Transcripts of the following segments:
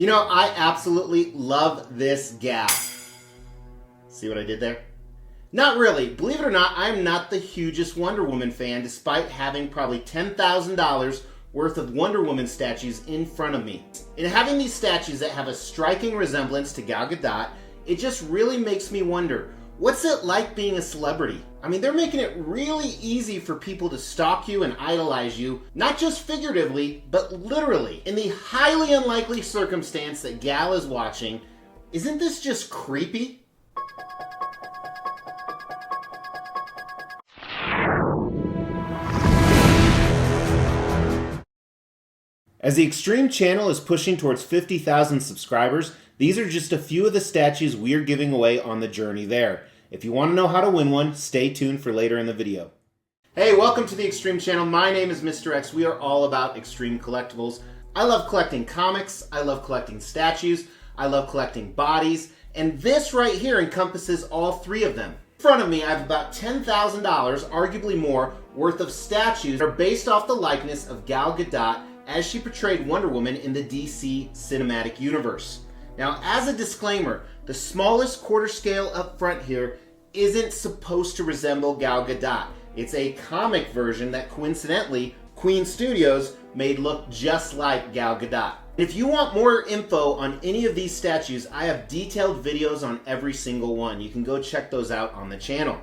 You know, I absolutely love this gal. See what I did there? Not really. Believe it or not, I'm not the hugest Wonder Woman fan, despite having probably $10,000 worth of Wonder Woman statues in front of me. And having these statues that have a striking resemblance to Gal Gadot, it just really makes me wonder, what's it like being a celebrity? I mean, they're making it really easy for people to stalk you and idolize you, not just figuratively, but literally. In the highly unlikely circumstance that Gal is watching, isn't this just creepy? As the Extreme channel is pushing towards 50,000 subscribers, these are just a few of the statues we are giving away on the journey there. If you want to know how to win one, stay tuned for later in the video. Hey, welcome to the Extreme channel. My name is Mr. X. We are all about extreme collectibles. I love collecting comics, I love collecting statues, I love collecting bodies, and this right here encompasses all three of them. In front of me, I have about $10,000, arguably more, worth of statues that are based off the likeness of Gal Gadot as she portrayed Wonder Woman in the DC cinematic universe. Now, as a disclaimer, the smallest quarter scale up front here isn't supposed to resemble Gal Gadot. It's a comic version that coincidentally Queen Studios made look just like Gal Gadot. If you want more info on any of these statues, I have detailed videos on every single one. You can go check those out on the channel.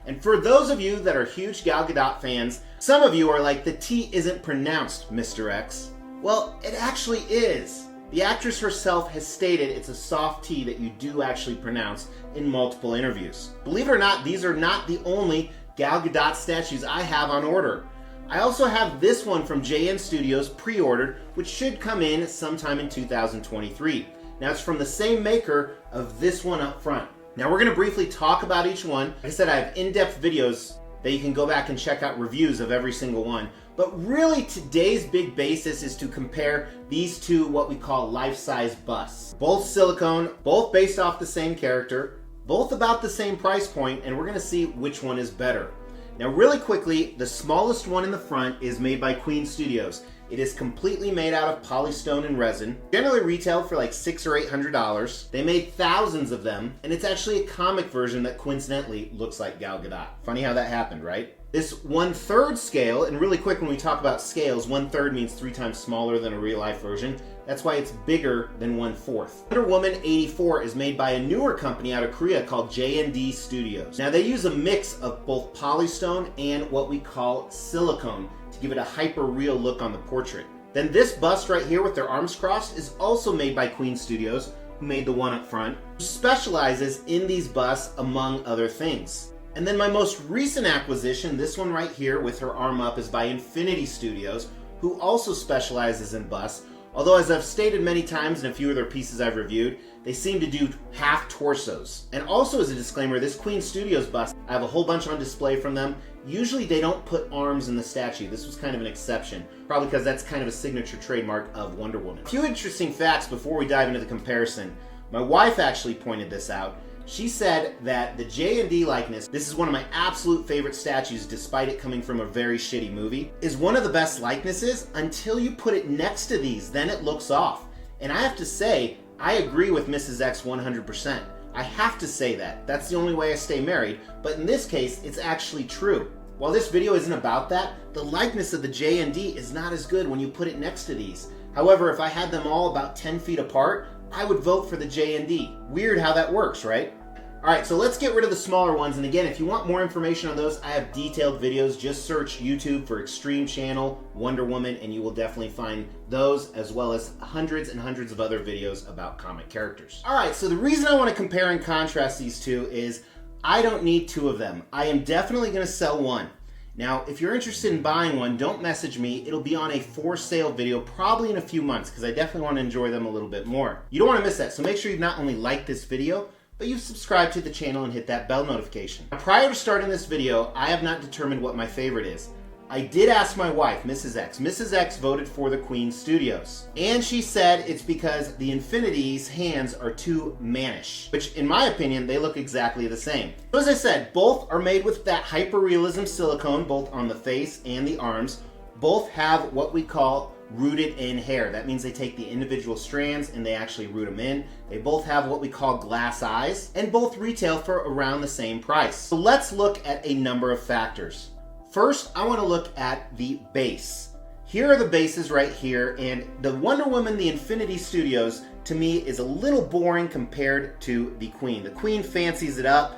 And for those of you that are huge Gal Gadot fans, some of you are like, the T isn't pronounced, Mr. X. Well, it actually is. The actress herself has stated it's a soft T that you do actually pronounce in multiple interviews. Believe it or not, these are not the only Gal Gadot statues I have on order. I also have this one from JN Studios pre-ordered, which should come in sometime in 2023. Now, it's from the same maker of this one up front. Now, we're going to briefly talk about each one. Like I said, I have in-depth videos that you can go back and check out reviews of every single one. But really, today's big basis is to compare these two what we call life-size busts. Both silicone, both based off the same character, both about the same price point, and we're going to see which one is better. Now, really quickly, the smallest one in the front is made by Queen Studios. It is completely made out of polystone and resin. Generally retailed for like $600 or $800. They made thousands of them, and it's actually a comic version that coincidentally looks like Gal Gadot. Funny how that happened, right? This 1/3 scale, and really quick when we talk about scales, 1/3 means 3 times smaller than a real life version. That's why it's bigger than 1/4. Wonder Woman 84 is made by a newer company out of Korea called J&D Studios. Now, they use a mix of both polystone and what we call silicone to give it a hyper-real look on the portrait. Then this bust right here with their arms crossed is also made by Queen Studios, who made the one up front, who specializes in these busts among other things. And then my most recent acquisition, this one right here with her arm up, is by Infinity Studios, who also specializes in busts. Although, as I've stated many times in a few of their pieces I've reviewed, they seem to do half torsos. And also, as a disclaimer, this Queen Studios bust, I have a whole bunch on display from them. Usually they don't put arms in the statue. This was kind of an exception, probably because that's kind of a signature trademark of Wonder Woman. A few interesting facts before we dive into the comparison. My wife actually pointed this out. She said that the J&D likeness, this is one of my absolute favorite statues despite it coming from a very shitty movie, is one of the best likenesses until you put it next to these, then it looks off. And I have to say, I agree with Mrs. X 100%. I have to say that. That's the only way I stay married, but in this case, it's actually true. While this video isn't about that, the likeness of the J&D is not as good when you put it next to these. However, if I had them all about 10 feet apart, I would vote for the J&D. Weird how that works, right? Alright, so let's get rid of the smaller ones, and again, if you want more information on those, I have detailed videos. Just search YouTube for Extreme Channel, Wonder Woman, and you will definitely find those, as well as hundreds and hundreds of other videos about comic characters. Alright, so the reason I want to compare and contrast these two is I don't need two of them. I am definitely going to sell one. Now, if you're interested in buying one, don't message me. It'll be on a for sale video probably in a few months because I definitely want to enjoy them a little bit more. You don't want to miss that, so make sure you've not only liked this video, but you've subscribed to the channel and hit that bell notification. Now, prior to starting this video, I have not determined what my favorite is. I did ask my wife, Mrs. X. Mrs. X voted for the Queen Studios. And she said it's because the Infinity's hands are too mannish, which in my opinion, they look exactly the same. So as I said, both are made with that hyper-realism silicone, both on the face and the arms. Both have what we call rooted in hair. That means they take the individual strands and they actually root them in. They both have what we call glass eyes, and both retail for around the same price. So let's look at a number of factors. First, I want to look at the base. Here are the bases right here, and the Wonder Woman, the Infinity Studios, to me is a little boring compared to the Queen. The Queen fancies it up.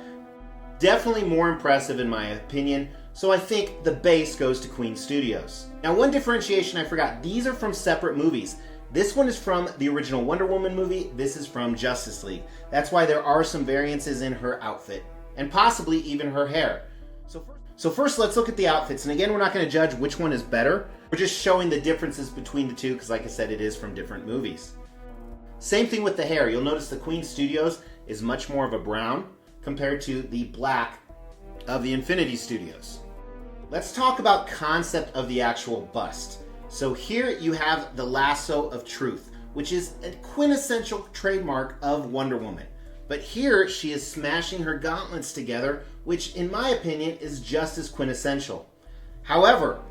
Definitely more impressive in my opinion, so I think the base goes to Queen Studios. Now, one differentiation I forgot, these are from separate movies. This one is from the original Wonder Woman movie, this is from Justice League. That's why there are some variances in her outfit, and possibly even her hair. So first let's look at the outfits, and again, we're not going to judge which one is better. We're just showing the differences between the two, because like I said, it is from different movies. Same thing with the hair. You'll notice the Queen Studios is much more of a brown compared to the black of the Infinity Studios. Let's talk about concept of the actual bust. So here you have the lasso of truth, which is a quintessential trademark of Wonder Woman. But here she is smashing her gauntlets together, which in my opinion is just as quintessential. However,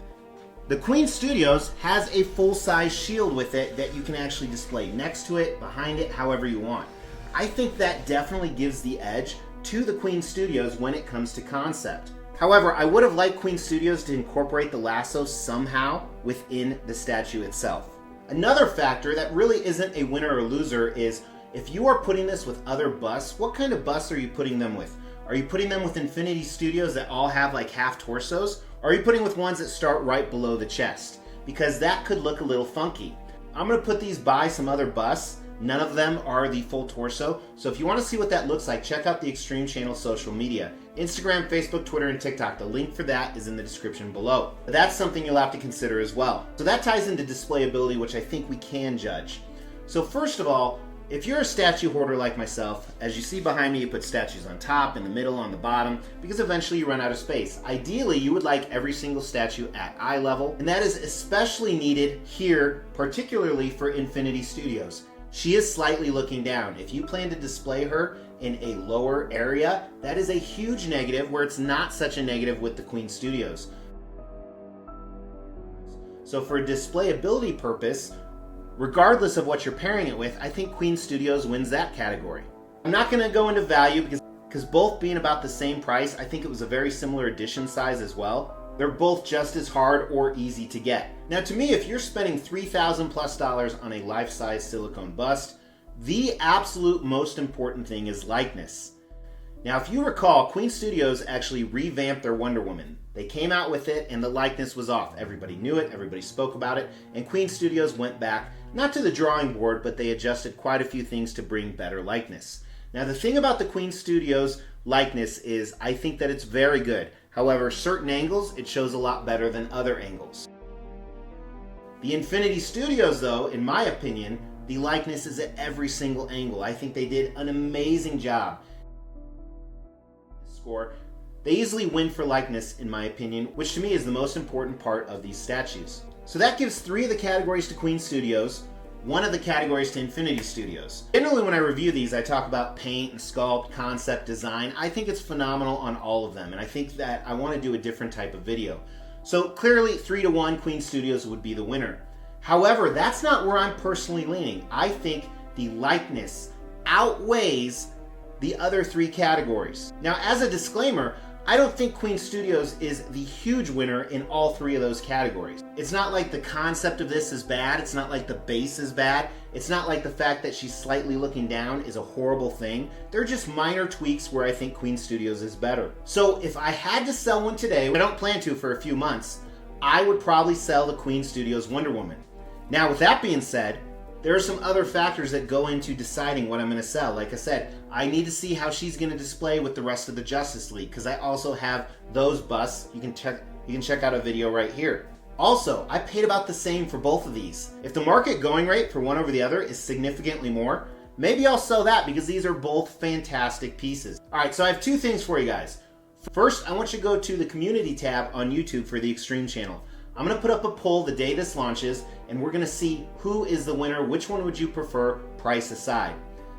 the Queen Studios has a full-size shield with it that you can actually display next to it, behind it, however you want. I think that definitely gives the edge to the Queen Studios when it comes to concept. However, I would have liked Queen Studios to incorporate the lasso somehow within the statue itself. Another factor that really isn't a winner or loser is if you are putting this with other busts, what kind of busts are you putting them with? Are you putting them with Infinity Studios that all have like half torsos? Or are you putting with ones that start right below the chest? Because that could look a little funky. I'm going to put these by some other busts. None of them are the full torso. So if you want to see what that looks like, check out the Extreme Channel social media. Instagram, Facebook, Twitter, and TikTok. The link for that is in the description below. But that's something you'll have to consider as well. So that ties into displayability, which I think we can judge. So first of all, if you're a statue hoarder like myself, as you see behind me, you put statues on top, in the middle, on the bottom, because eventually you run out of space. Ideally, you would like every single statue at eye level, and that is especially needed here, particularly for Infinity Studios. She is slightly looking down. If you plan to display her in a lower area, that is a huge negative, where it's not such a negative with the Queen Studios. So for a displayability purpose, regardless of what you're pairing it with, I think Queen Studios wins that category. I'm not going to go into value because both being about the same price, I think it was a very similar edition size as well. They're both just as hard or easy to get. Now to me, if you're spending $3,000+ on a life-size silicone bust, the absolute most important thing is likeness. Now if you recall, Queen Studios actually revamped their Wonder Woman. They came out with it and the likeness was off. Everybody knew it, everybody spoke about it, and Queen Studios went back, not to the drawing board, but they adjusted quite a few things to bring better likeness. Now the thing about the Queen Studios likeness is I think that it's very good. However, certain angles, it shows a lot better than other angles. The Infinity Studios though, in my opinion, the likeness is at every single angle. I think they did an amazing job. They easily win for likeness in my opinion, which to me is the most important part of these statues. So that gives 3 of the categories to Queen Studios, 1 of the categories to Infinity Studios. Generally when I review these, I talk about paint and sculpt, concept, design. I think it's phenomenal on all of them, and I think that I want to do a different type of video. So clearly 3-1 Queen Studios would be the winner. However, that's not where I'm personally leaning. I think the likeness outweighs the other 3 categories. Now as a disclaimer, I don't think Queen Studios is the huge winner in all 3 of those categories. It's not like the concept of this is bad, it's not like the base is bad, it's not like the fact that she's slightly looking down is a horrible thing. They're just minor tweaks where I think Queen Studios is better. So if I had to sell one today, I don't plan to for a few months, I would probably sell the Queen Studios Wonder Woman. Now with that being said, there are some other factors that go into deciding what I'm going to sell. Like I said, I need to see how she's going to display with the rest of the Justice League, because I also have those busts. You can check out a video right here. Also, I paid about the same for both of these. If the market going rate for one over the other is significantly more, maybe I'll sell that because these are both fantastic pieces. All right, so I have 2 things for you guys. First, I want you to go to the community tab on YouTube for the Extreme channel. I'm going to put up a poll the day this launches, and we're going to see who is the winner, which one would you prefer, price aside.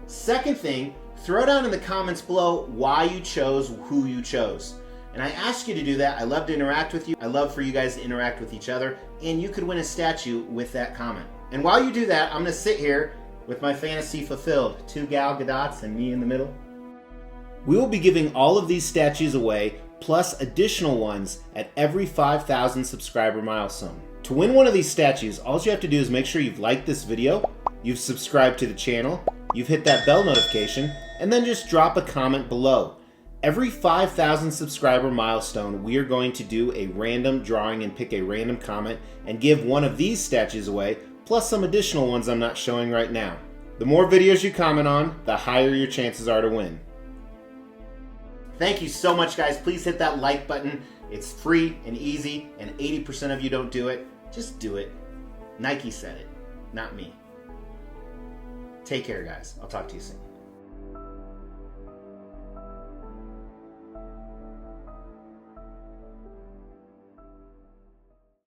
Second thing, throw down in the comments below why you chose who you chose. And I ask you to do that. I love to interact with you. I love for you guys to interact with each other. And you could win a statue with that comment. And while you do that, I'm going to sit here with my fantasy fulfilled. 2 Gal Gadots and me in the middle. We will be giving all of these statues away, plus additional ones at every 5,000 subscriber milestone. To win one of these statues, all you have to do is make sure you've liked this video, you've subscribed to the channel, you've hit that bell notification, and then just drop a comment below. Every 5,000 subscriber milestone, we are going to do a random drawing and pick a random comment and give one of these statues away, plus some additional ones I'm not showing right now. The more videos you comment on, the higher your chances are to win. Thank you so much, guys. Please hit that like button. It's free and easy, and 80% of you don't do it. Just do it. Nike said it, not me. Take care, guys. I'll talk to you soon.